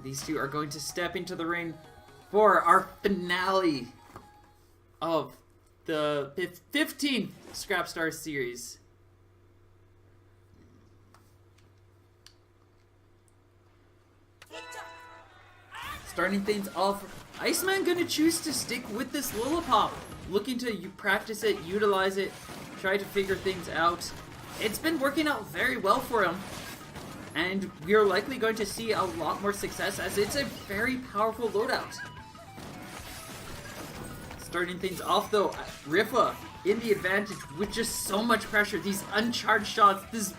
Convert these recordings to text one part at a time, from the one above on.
These two are going to step into the ring for our finale of the 15th Scrapstar series. Starting things off, Iceman gonna choose to stick with this Lola pop, looking to practice it, utilize it, try to figure things out. It's been working out very well for him, and we're likely going to see a lot more success as it's a very powerful loadout. Starting things off though, Ripha in the advantage with just so much pressure, these uncharged shots, this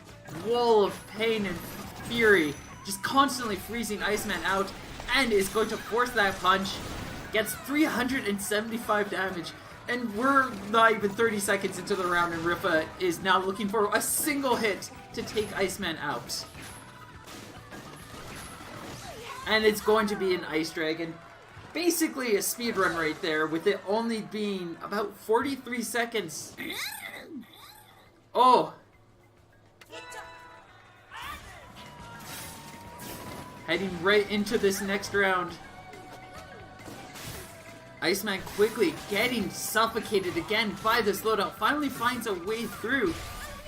wall of pain and fury, just constantly freezing Iceman out, and is going to force that punch. Gets 375 damage, and we're not even 30 seconds into the round, and Ripha is now looking for a single hit to take Iceman out. And it's going to be an Ice Dragon. Basically a speedrun right there, with it only being about 43 seconds. Oh! Heading right into this next round. Iceman quickly getting suffocated again by this loadout. Finally finds a way through.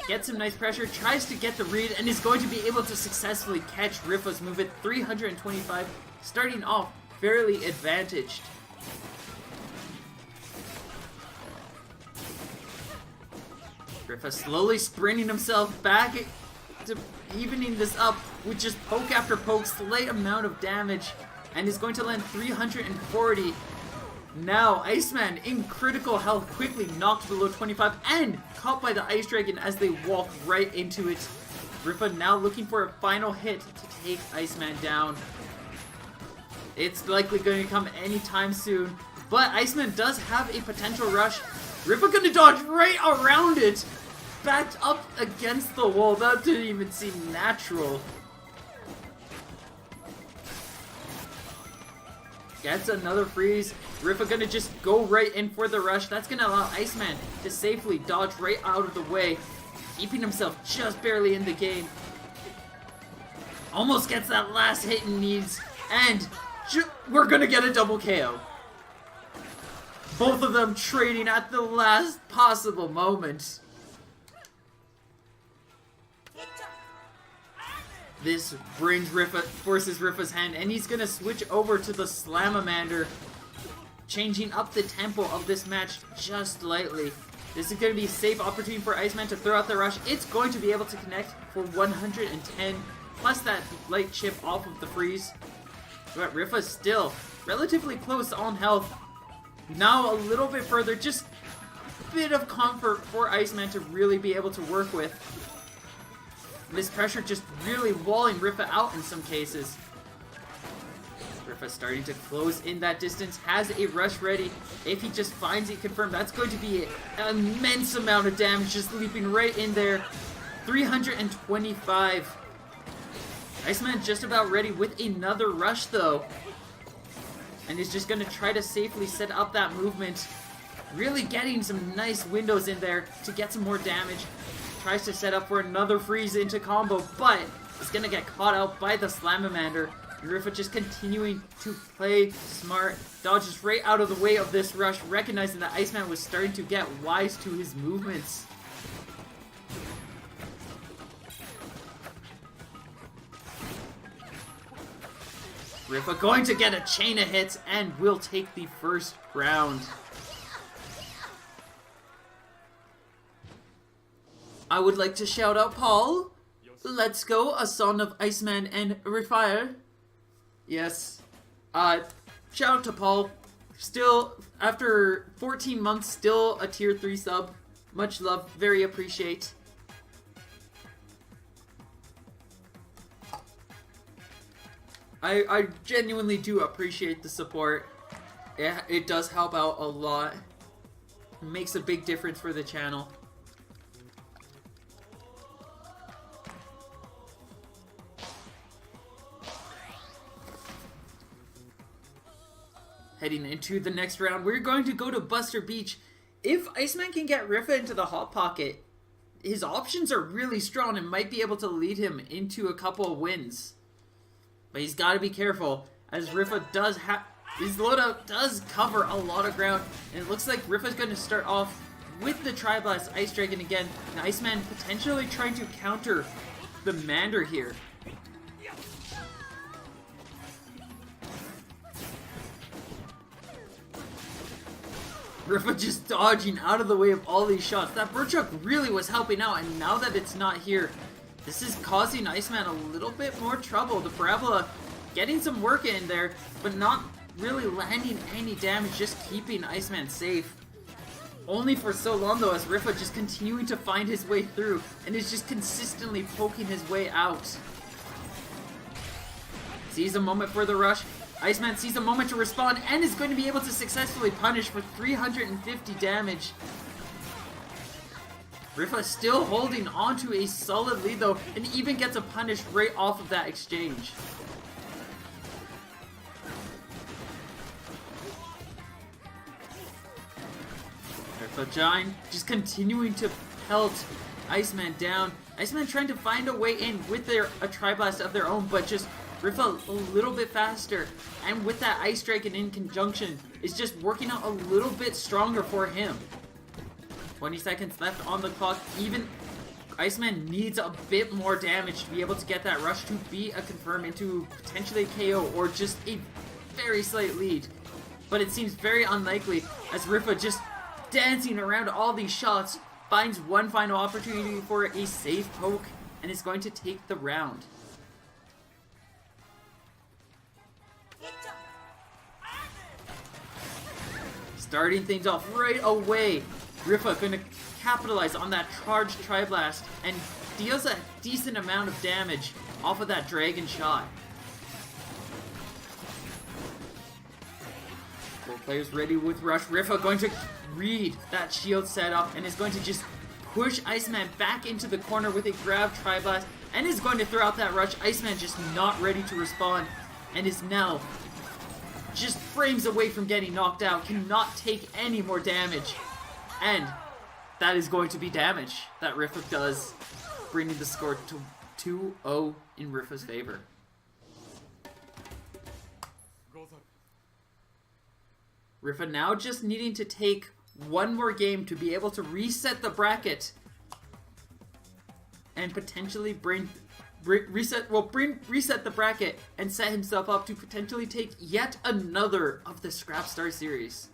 Gets some nice pressure, tries to get the read, and is going to be able to successfully catch Ripha's move at 325, starting off fairly advantaged. Ripha slowly sprinting himself back to evening this up with just poke after poke, slight amount of damage, and is going to land 340. Now, Iceman in critical health, quickly knocked below 25 and caught by the Ice Dragon as they walk right into it. Ripha now looking for a final hit to take Iceman down. It's likely going to come anytime soon, but Iceman does have a potential rush. Ripha gonna dodge right around it, backed up against the wall. That didn't even seem natural. Gets another freeze. Ripha gonna just go right in for the rush. That's gonna allow Iceman to safely dodge right out of the way, keeping himself just barely in the game. Almost gets that last hit he needs, and we're gonna get a double KO. Both of them trading at the last possible moment. This forces Ripha's hand, and he's gonna switch over to the Slamamander, changing up the tempo of this match just slightly. This is gonna be a safe opportunity for Iceman to throw out the rush. It's going to be able to connect for 110, plus that light chip off of the freeze. But Ripha's still relatively close on health. Now a little bit further, just a bit of comfort for Iceman to really be able to work with. This pressure just really walling Ripha out in some cases. Ripha starting to close in that distance, has a rush ready. If he just finds it confirmed, that's going to be an immense amount of damage just leaping right in there. 325. Iceman just about ready with another rush though. And is just going to try to safely set up that movement. Really getting some nice windows in there to get some more damage. Tries to set up for another freeze into combo, but is going to get caught out by the Slamamander. Ripha just continuing to play smart, dodges right out of the way of this rush, recognizing that Iceman was starting to get wise to his movements. Ripha going to get a chain of hits and will take the first round. I would like to shout out Paul. Let's go, a son of Iceman and Ripha. Yes. Shout out to Paul. Still, after 14 months, still a tier 3 sub. Much love, very appreciate. I genuinely do appreciate the support. It does help out a lot. It makes a big difference for the channel. Heading into the next round, we're going to go to Buster Beach. If Iceman can get Ripha into the Hot Pocket, his options are really strong and might be able to lead him into a couple of wins. But he's got to be careful, as Ripha does have... His Lola does cover a lot of ground, and it looks like Ripha's going to start off with the Tri-Blast Ice Dragon again. And Iceman potentially trying to counter the Mander here. Ripha just dodging out of the way of all these shots. That bird truck really was helping out, and now that it's not here, this is causing Iceman a little bit more trouble. The Parabola getting some work in there, but not really landing any damage, just keeping Iceman safe. Only for so long though, as Ripha just continuing to find his way through, and is just consistently poking his way out. Sees a moment for the rush. Iceman sees a moment to respond and is going to be able to successfully punish for 350 damage. Ripha still holding on to a solid lead though, and even gets a punish right off of that exchange. Ripha Giant just continuing to pelt Iceman down. Iceman trying to find a way in with a Tri-Blast of their own, but just Ripha a little bit faster, and with that Ice Dragon in conjunction, is just working out a little bit stronger for him. 20 seconds left on the clock. Even Iceman needs a bit more damage to be able to get that rush to be a confirm into potentially a KO or just a very slight lead. But it seems very unlikely, as Ripha just dancing around all these shots, finds one final opportunity for a safe poke, and is going to take the round. Starting things off right away, Ripha going to capitalize on that charged Tri-Blast and deals a decent amount of damage off of that Dragon shot. Both players ready with rush. Ripha going to read that shield setup and is going to just push Iceman back into the corner with a grab Tri-Blast and is going to throw out that rush. Iceman just not ready to respond and is now just frames away from getting knocked out, cannot take any more damage. And that is going to be damage that Ripha does, bringing the score to 2-0 in Ripha's favor. Ripha now just needing to take one more game to be able to reset the bracket and potentially reset the bracket and set himself up to potentially take yet another of the Scrapstar series.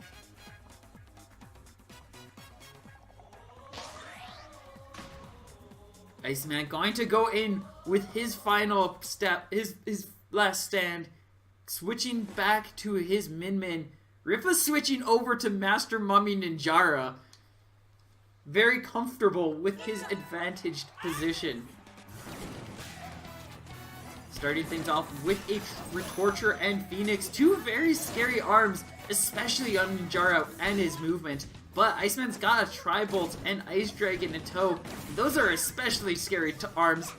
Iceman going to go in with his final step, his last stand, switching back to his Min. Ripha switching over to Master Mummy Ninjara. Very comfortable with his advantaged position. Starting things off with a Retorture and Phoenix. Two very scary arms, especially on Ninjara and his movement. But Iceman's got a Tri-Bolt and Ice Dragon in tow. Those are especially scary arms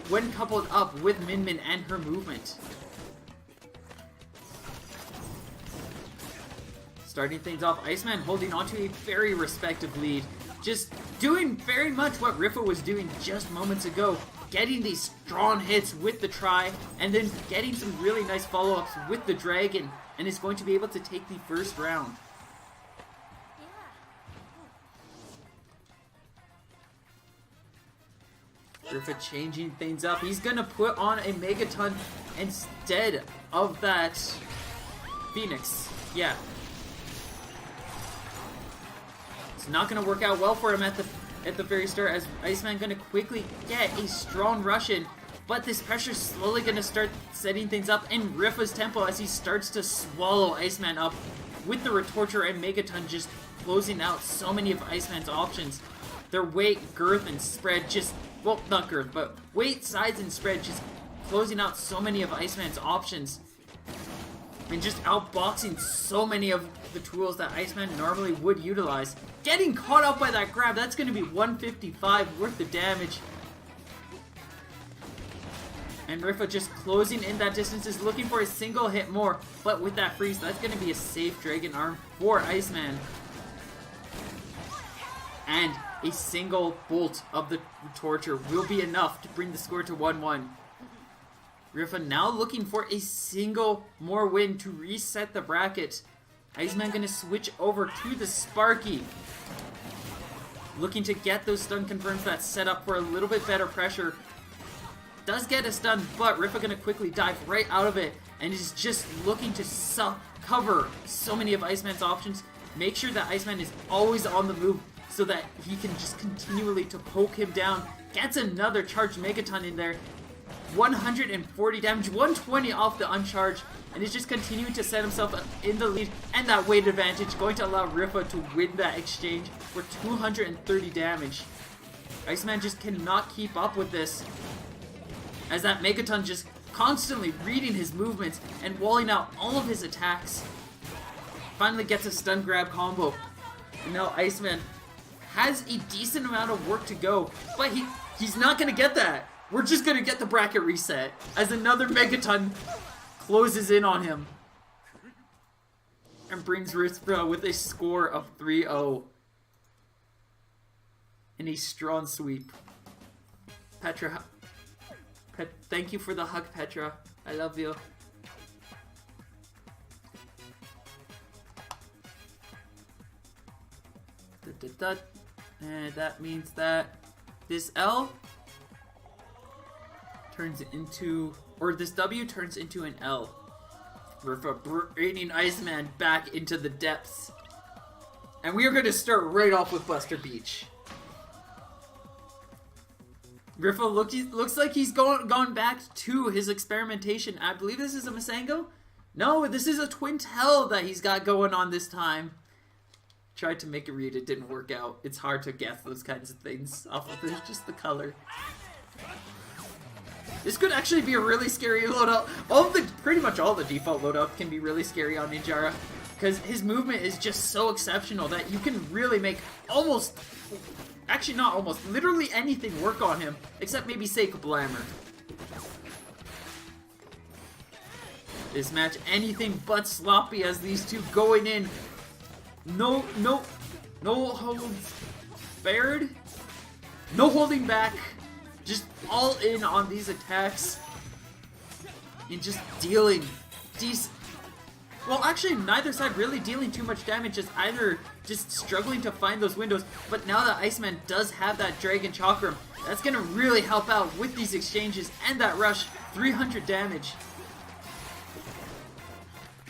when coupled up with Min and her movement. Starting things off, Iceman holding onto a very respective lead. Just doing very much what Ripha was doing just moments ago. Getting these strong hits with the Tri, and then getting some really nice follow-ups with the Dragon, and is going to be able to take the first round. Ripha changing things up. He's gonna put on a Megaton instead of that Phoenix. Yeah. It's not gonna work out well for him at the very start, as Iceman gonna quickly get a strong rush in, but this pressure's slowly gonna start setting things up in Ripha's tempo as he starts to swallow Iceman up with the Retorture and Megaton just closing out so many of Iceman's options. Their weight, girth, and spread just, well, not girth, but weight, size, and spread just closing out so many of Iceman's options. And just outboxing so many of the tools that Iceman normally would utilize. Getting caught out by that grab, that's going to be 155 worth of damage. And Ripha just closing in that distance, is looking for a single hit more. But with that freeze, that's going to be a safe Dragon Arm for Iceman. And a single bolt of the Torture will be enough to bring the score to 1-1. Ripha now looking for a single more win to reset the bracket. Iceman gonna switch over to the Sparky. Looking to get those stun confirms that set up for a little bit better pressure. Does get a stun, but Ripha gonna quickly dive right out of it and is just looking to cover so many of Iceman's options. Make sure that Iceman is always on the move so that he can just continually to poke him down. Gets another charged Megaton in there. 140 damage, 120 off the uncharged, and is just continuing to set himself in the lead, and that weight advantage going to allow Ripha to win that exchange for 230 damage. Iceman just cannot keep up with this, as that Megaton just constantly reading his movements and walling out all of his attacks. Finally gets a stun grab combo, and now Iceman has a decent amount of work to go, but he's not going to get that. We're just going to get the bracket reset as another Megaton closes in on him and brings Ripha with a score of 3-0 in a strong sweep. Petra, thank you for the hug, Petra. I love you. And that means that this L turns into, or this W turns into an L. Ripha bringing Iceman back into the depths. And we are going to start right off with Buster Beach. Ripha looks like he's gone back to his experimentation. I believe this is a Masengo? No, this is a Twin Tail that he's got going on this time. Tried to make a read, it didn't work out. It's hard to guess those kinds of things off of just the color. This could actually be a really scary loadout. Pretty much all the default loadouts can be really scary on Ninjara, because his movement is just so exceptional that you can really make literally anything work on him, except maybe say Kablammer. This match anything but sloppy as these two going in. No holds barred. No holding back. Just all in on these attacks. And just dealing decent. Well, actually, neither side really dealing too much damage, just either just struggling to find those windows. But now that Iceman does have that Dragon Chakram, that's going to really help out with these exchanges and that rush. 300 damage.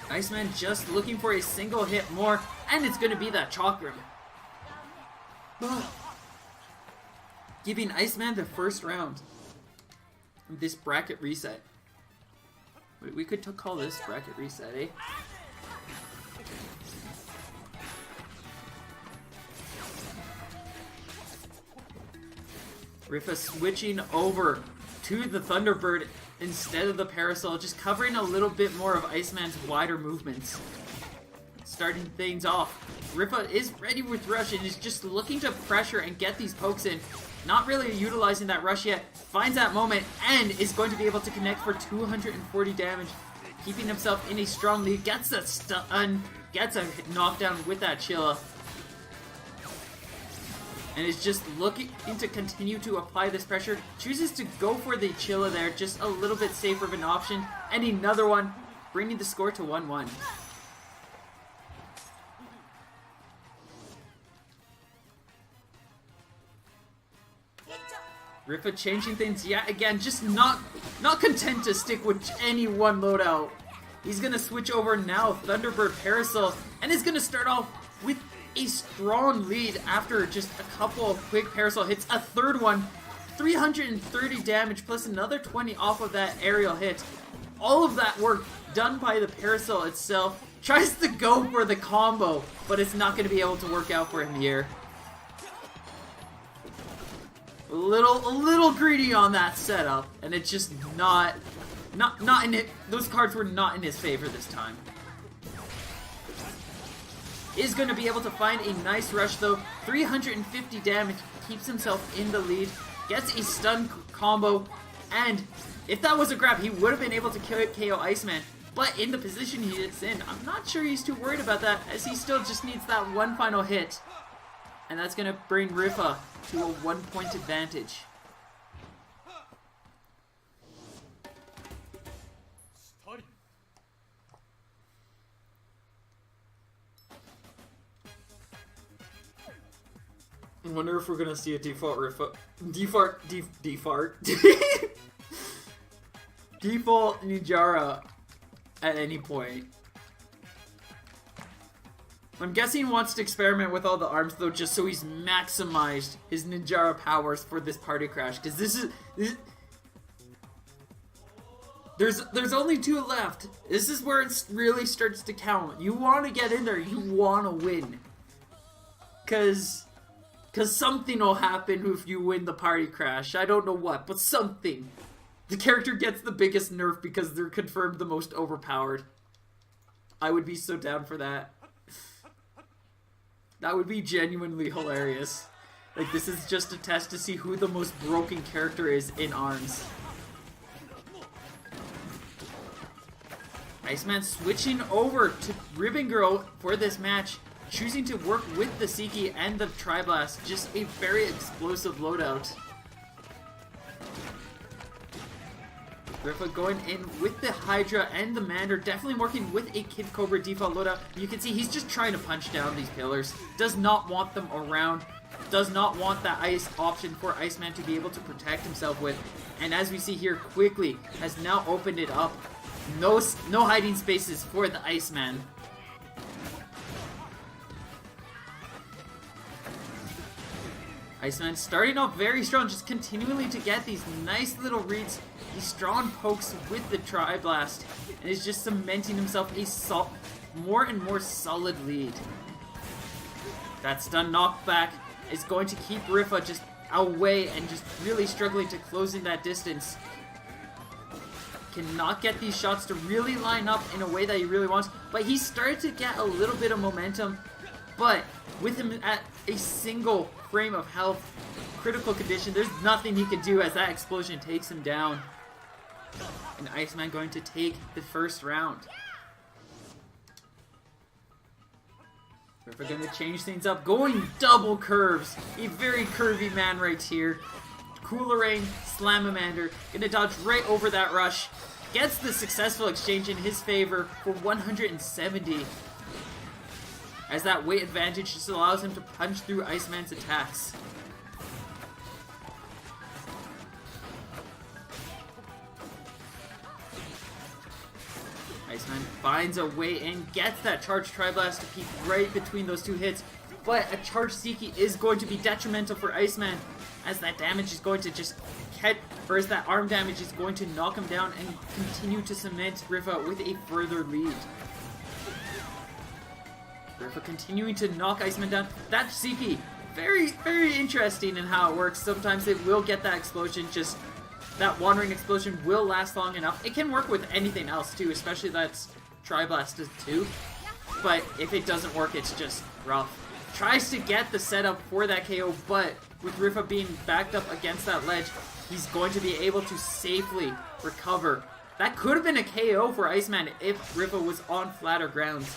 Iceman just looking for a single hit more, and it's going to be that Chakram. Giving Iceman the first round of this bracket reset. We could call this bracket reset, eh? Ripha switching over to the Thunderbird instead of the Parasol, just covering a little bit more of Iceman's wider movements. Starting things off, Ripha is ready with Rush and is just looking to pressure and get these pokes in. Not really utilizing that rush yet. Finds that moment and is going to be able to connect for 240 damage. Keeping himself in a strong lead. Gets a stun. Gets a knockdown with that Chilla. And is just looking to continue to apply this pressure. Chooses to go for the Chilla there. Just a little bit safer of an option. And another one. Bringing the score to 1-1. Ripha changing things yet again, just not content to stick with any one loadout. He's gonna switch over now, Thunderbird Parasol, and is gonna start off with a strong lead after just a couple of quick Parasol hits. A third one, 330 damage plus another 20 off of that aerial hit. All of that work done by the Parasol itself. Tries to go for the combo, but it's not gonna be able to work out for him here. A little greedy on that setup, and it's just not in it. Those cards were not in his favor this time. Is going to be able to find a nice rush though. 350 damage, keeps himself in the lead, gets a stun combo, and if that was a grab, he would have been able to KO Iceman. But in the position he is in, I'm not sure he's too worried about that, as he still just needs that one final hit. And that's going to bring Ripha to a 1-point advantage. I wonder if we're gonna see a default Ripha. Default Ninjara at any point. I'm guessing he wants to experiment with all the arms though, just so he's maximized his Ninjara powers for this party crash. Because this is... There's only 2 left. This is where it really starts to count. You want to get in there. You want to win. Because something will happen if you win the party crash. I don't know what, but something. The character gets the biggest nerf because they're confirmed the most overpowered. I would be so down for that. That would be genuinely hilarious. Like, this is just a test to see who the most broken character is in ARMS. Iceman switching over to Ribbon Girl for this match, choosing to work with the Seiki and the Tri-Blast. Just a very explosive loadout. Ripha going in with the Hydra and the Mander, definitely working with a Kid Cobra default loadout. You can see he's just trying to punch down these pillars. Does not want them around. Does not want that ice option for Iceman to be able to protect himself with. And as we see here, quickly has now opened it up. No hiding spaces for the Iceman. Iceman starting off very strong, just continually to get these nice little reads, these strong pokes with the Tri-Blast, and is just cementing himself a more and more solid lead. That stun knockback is going to keep Ripha just away and just really struggling to close in that distance. Cannot get these shots to really line up in a way that he really wants, but he started to get a little bit of momentum, but with him at a single frame of health, critical condition, there's nothing he can do as that explosion takes him down. And Iceman going to take the first round. We're going to change things up, going double curves. A very curvy man right here. Coolerang, Slamamander, gonna dodge right over that rush. Gets the successful exchange in his favor for 170. As that weight advantage just allows him to punch through Iceman's attacks. Iceman finds a way in, gets that charged Tri-Blast to keep right between those 2 hits. But a charged Seiki is going to be detrimental for Iceman, as that damage is going to just as that arm damage is going to knock him down and continue to cement Ripha with a further lead. Ripha continuing to knock Iceman down. That Seiki, very, very interesting in how it works. Sometimes it will get that explosion, just that wandering explosion will last long enough. It can work with anything else too, especially that's Tri-Blast too. But if it doesn't work, it's just rough. Tries to get the setup for that KO, but with Ripha being backed up against that ledge, he's going to be able to safely recover. That could have been a KO for Iceman if Ripha was on flatter grounds.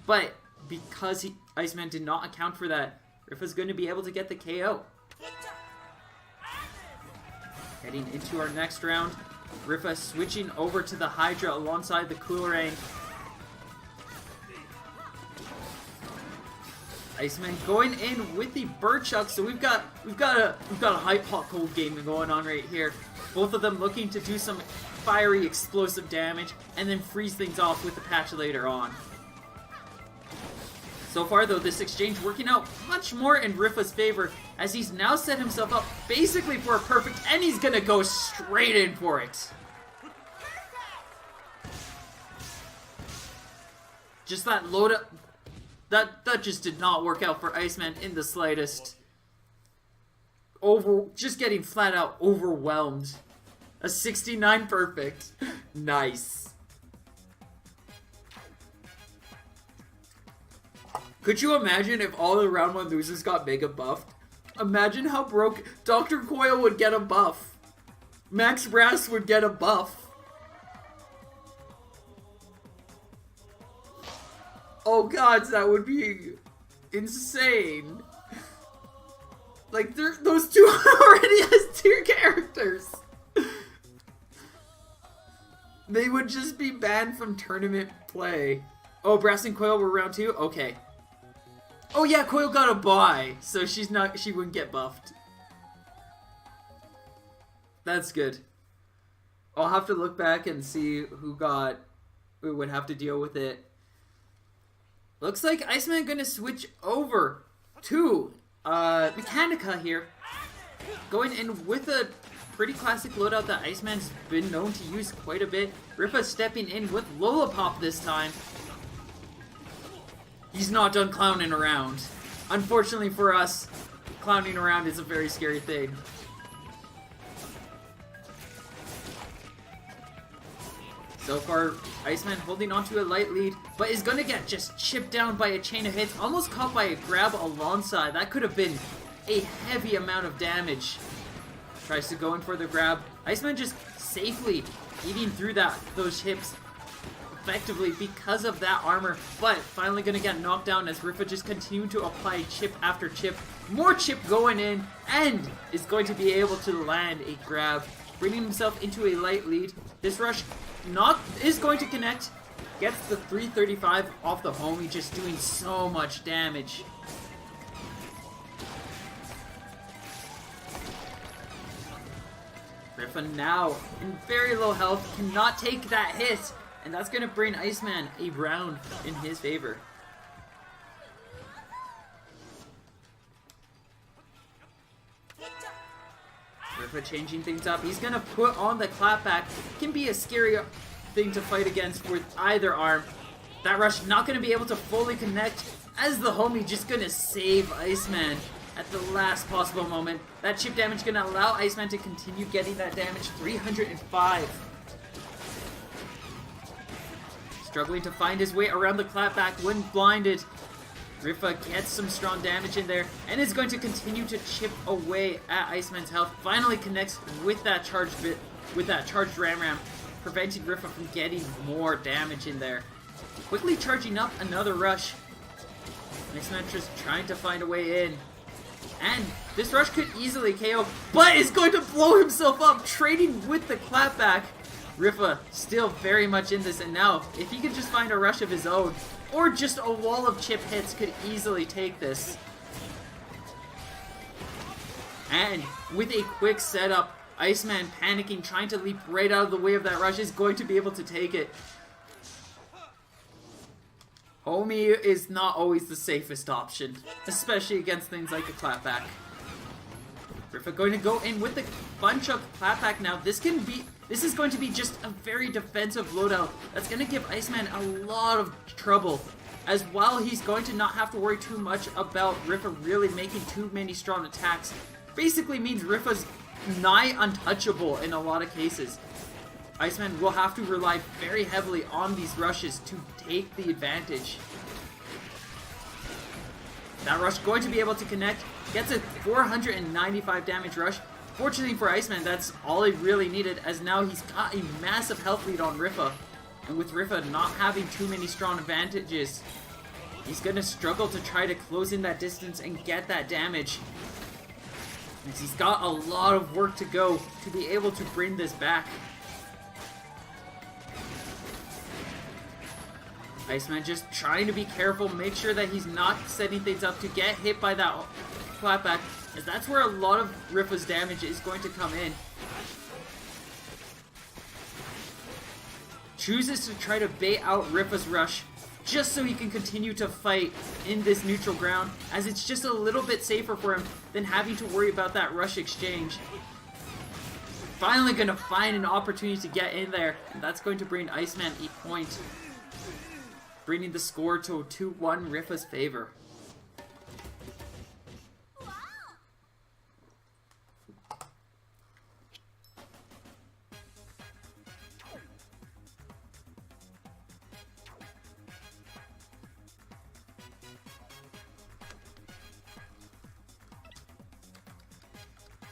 But because Iceman did not account for that, Ripha's going to be able to get the KO. Heading into our next round, Ripha switching over to the Hydra alongside the Coolerang. Iceman going in with the Bird Chuck, so we've got a hot cold game going on right here. Both of them looking to do some fiery explosive damage and then freeze things off with the patch later on. So far though, this exchange working out much more in Ripha's favor, as he's now set himself up basically for a perfect, and he's gonna go straight in for it. Just that load up. That just did not work out for Iceman in the slightest. Just getting flat out overwhelmed. A 69 perfect. Nice. Could you imagine if all the round 1 losers got mega buffed? Imagine how broke Dr. Coil would get a buff. Max Brass would get a buff. Oh god, that would be insane. Like, those 2 are already S tier characters. They would just be banned from tournament play. Oh, Brass and Coil were round 2? Okay. Oh yeah, Coil got a buy, so she wouldn't get buffed. That's good. I'll have to look back and see who would have to deal with it. Looks like Iceman gonna switch over to Mechanica here. Going in with a pretty classic loadout that Iceman's been known to use quite a bit. Ripha stepping in with Lola Pop this time. He's not done clowning around. Unfortunately for us, clowning around is a very scary thing. So far, Iceman holding onto a light lead, but is going to get just chipped down by a chain of hits, almost caught by a grab alongside. That could have been a heavy amount of damage. Tries to go in for the grab. Iceman just safely eating through those hips effectively because of that armor, but finally going to get knocked down as Ripha just continue to apply chip after chip. More chip going in, and is going to be able to land a grab, bringing himself into a light lead. This rush is going to connect. Gets the 335 off the homie, just doing so much damage. Ripha now in very low health, cannot take that hit, and that's going to bring Iceman a round in his favor. Ripha changing things up. He's going to put on the clapback. Can be a scary thing to fight against with either arm. That rush not going to be able to fully connect as the homie just going to save Iceman at the last possible moment. That chip damage going to allow Iceman to continue getting that damage. 305. Struggling to find his way around the clapback when blinded. Ripha gets some strong damage in there and is going to continue to chip away at Iceman's health. Finally connects with that charged Ram, preventing Ripha from getting more damage in there. Quickly charging up another rush. Iceman just trying to find a way in. And this rush could easily KO, but is going to blow himself up, trading with the clapback. Ripha still very much in this, and now if he could just find a rush of his own, or just a wall of chip hits, could easily take this. And with a quick setup, Iceman panicking, trying to leap right out of the way of that rush, is going to be able to take it. Homie is not always the safest option, especially against things like a clapback. Ripha going to go in with a bunch of clapback now. This is going to be just a very defensive loadout that's going to give Iceman a lot of trouble. As while he's going to not have to worry too much about Ripha really making too many strong attacks. Basically means Ripha's nigh untouchable in a lot of cases. Iceman will have to rely very heavily on these rushes to take the advantage. That rush going to be able to connect. Gets a 495 damage rush. Fortunately for Iceman, that's all he really needed, as now he's got a massive health lead on Ripha. And with Ripha not having too many strong advantages, he's going to struggle to try to close in that distance and get that damage. As he's got a lot of work to go to be able to bring this back. Iceman just trying to be careful, make sure that he's not setting things up to get hit by that clapback, as that's where a lot of Ripha's damage is going to come in. Chooses to try to bait out Ripha's rush, just so he can continue to fight in this neutral ground, as it's just a little bit safer for him than having to worry about that rush exchange. Finally gonna find an opportunity to get in there, and that's going to bring Iceman a point, bringing the score to 2-1 Ripha's favor.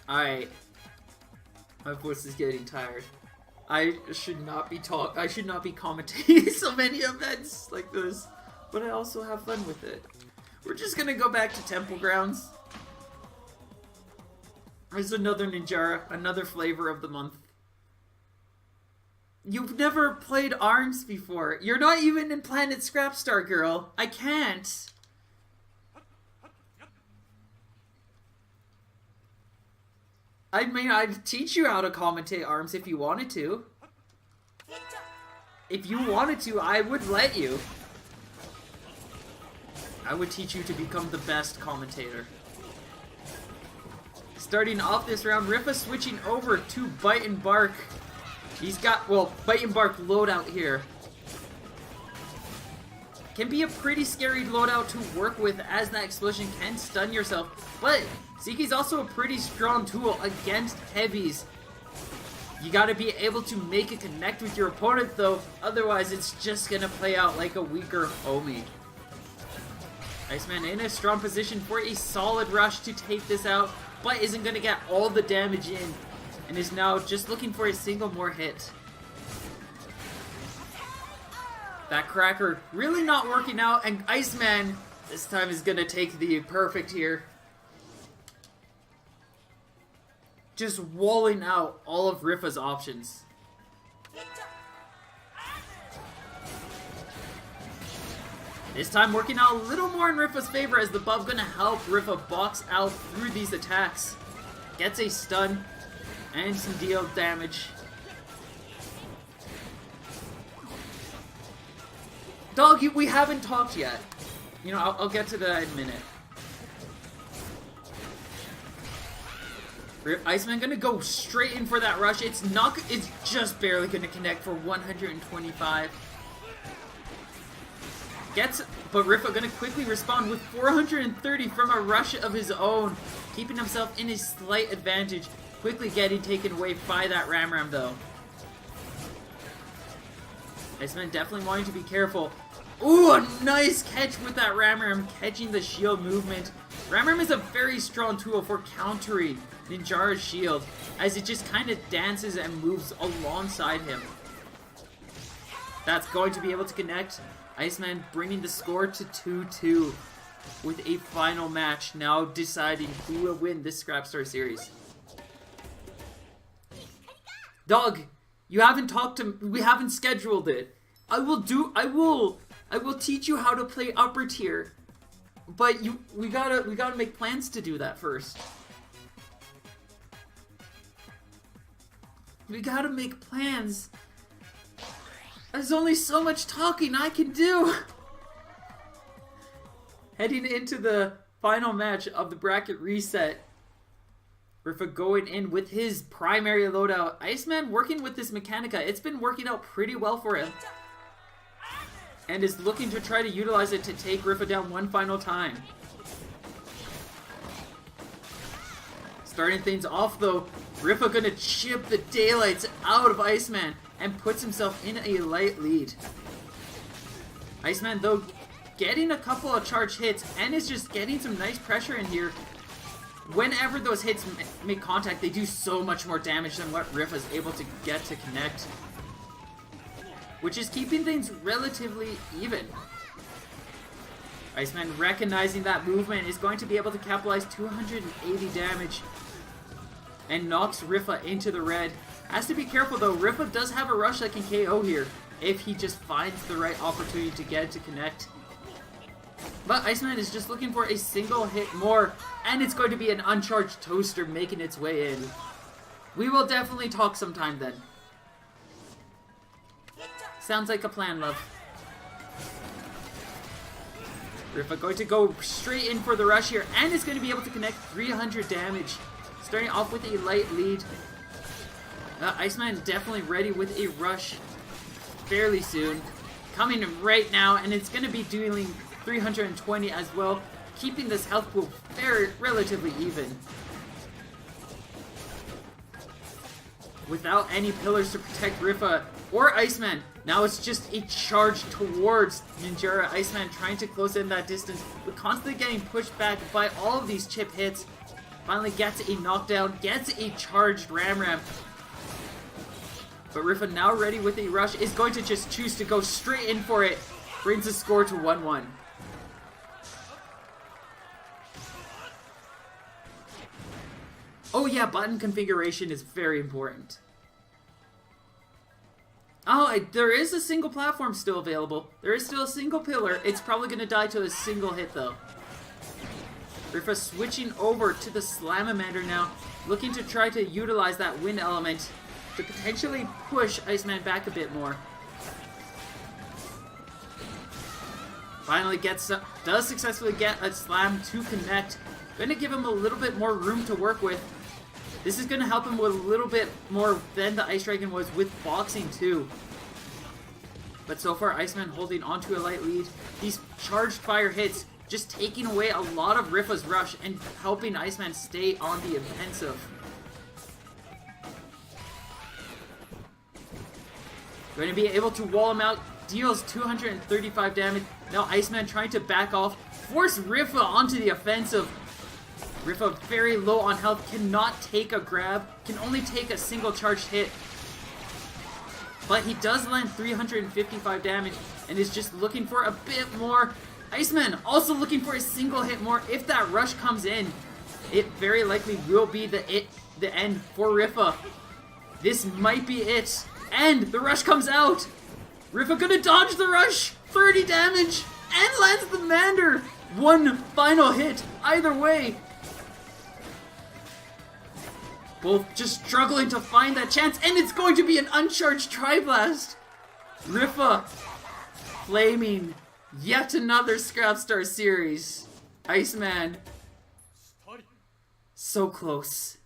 Alright. My voice is getting tired. I should not be commentating so many events like this, but I also have fun with it. We're just gonna go back to Temple Grounds. There's another Ninjara, another flavor of the month. You've never played ARMS before. You're not even in Planet Scrapstar, girl. I can't. I mean, I'd teach you how to commentate arms if you wanted to. If you wanted to, I would let you. I would teach you to become the best commentator. Starting off this round, Ripha switching over to Bite and Bark. He's got, well, Bite and Bark loadout here. Can be a pretty scary loadout to work with, as that explosion can stun yourself. But Zeki's also a pretty strong tool against heavies. You gotta be able to make it connect with your opponent though, otherwise it's just gonna play out like a weaker homie. Iceman in a strong position for a solid rush to take this out, but isn't gonna get all the damage in, and is now just looking for a single more hit. That cracker really not working out, and Iceman this time is gonna take the perfect here. Just walling out all of Ripha's options. This time working out a little more in Ripha's favor, as the buff gonna help Ripha box out through these attacks. Gets a stun and some deal damage. Dog, we haven't talked yet. You know, I'll get to that in a minute. Iceman gonna go straight in for that rush. It's just barely gonna connect for 125. But Ripha gonna quickly respond with 430 from a rush of his own, keeping himself in a slight advantage. Quickly getting taken away by that Ram though. Iceman definitely wanting to be careful. Ooh, a nice catch with that Ram, catching the shield movement. Ram is a very strong tool for countering Ninjara's shield, as it just kind of dances and moves alongside him. That's going to be able to connect. Iceman bringing the score to 2-2 with a final match, now deciding who will win this Scrapstar series. Dog, you haven't talked to me. We haven't scheduled it. I will teach you how to play upper tier. But we gotta make plans to do that first. We gotta make plans. There's only so much talking I can do. Heading into the final match of the bracket reset. Ripha going in with his primary loadout. Iceman working with this Mechanica. It's been working out pretty well for him. And is looking to try to utilize it to take Ripha down one final time. Starting things off though, Ripha gonna chip the daylights out of Iceman and puts himself in a light lead. Iceman though getting a couple of charge hits and is just getting some nice pressure in here. Whenever those hits make contact, they do so much more damage than what Ripha's able to get to connect, which is keeping things relatively even. Iceman recognizing that movement is going to be able to capitalize 280 damage and knocks Ripha into the red. Has to be careful though, Ripha does have a rush that can KO here if he just finds the right opportunity to get it to connect. But Iceman is just looking for a single hit more, and it's going to be an uncharged toaster making its way in. We will definitely talk sometime then. Sounds like a plan, love. Ripha going to go straight in for the rush here, and is going to be able to connect 300 damage. Starting off with a light lead. Iceman definitely ready with a rush fairly soon. Coming right now, and it's going to be dealing 320 as well, keeping this health pool relatively even. Without any pillars to protect Ripha or Iceman, now it's just a charge towards Ninjara. Iceman trying to close in that distance, but constantly getting pushed back by all of these chip hits. Finally gets a knockdown, gets a charged Ram. But Ripha now ready with a rush, is going to just choose to go straight in for it. Brings the score to 1-1. Oh yeah, button configuration is very important. Oh, there is a single platform still available. There is still a single pillar. It's probably going to die to a single hit though. Ripha switching over to the Slamamander now. looking to try to utilize that wind element to potentially push Iceman back a bit more. Finally does successfully get a slam to connect. Gonna give him a little bit more room to work with. This is gonna help him with a little bit more than the Ice Dragon was with boxing too. But so far, Iceman holding onto a light lead. These charged fire hits just taking away a lot of Ripha's rush and helping Iceman stay on the offensive. Going to be able to wall him out. Deals 235 damage. Now Iceman trying to back off. Force Ripha onto the offensive. Ripha very low on health. Cannot take a grab. Can only take a single charged hit. But he does land 355 damage and is just looking for a bit more. Iceman also looking for a single hit more. If that rush comes in, it very likely will be the end for Ripha. This might be it. And the rush comes out. Ripha gonna dodge the rush. 30 damage. And lands the Mander. One final hit. Either way. Both just struggling to find that chance. And it's going to be an uncharged Tri-Blast. Ripha flaming yet another Scrapstar series. Iceman. So close.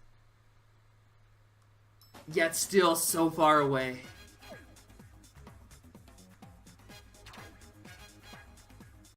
Yet still so far away.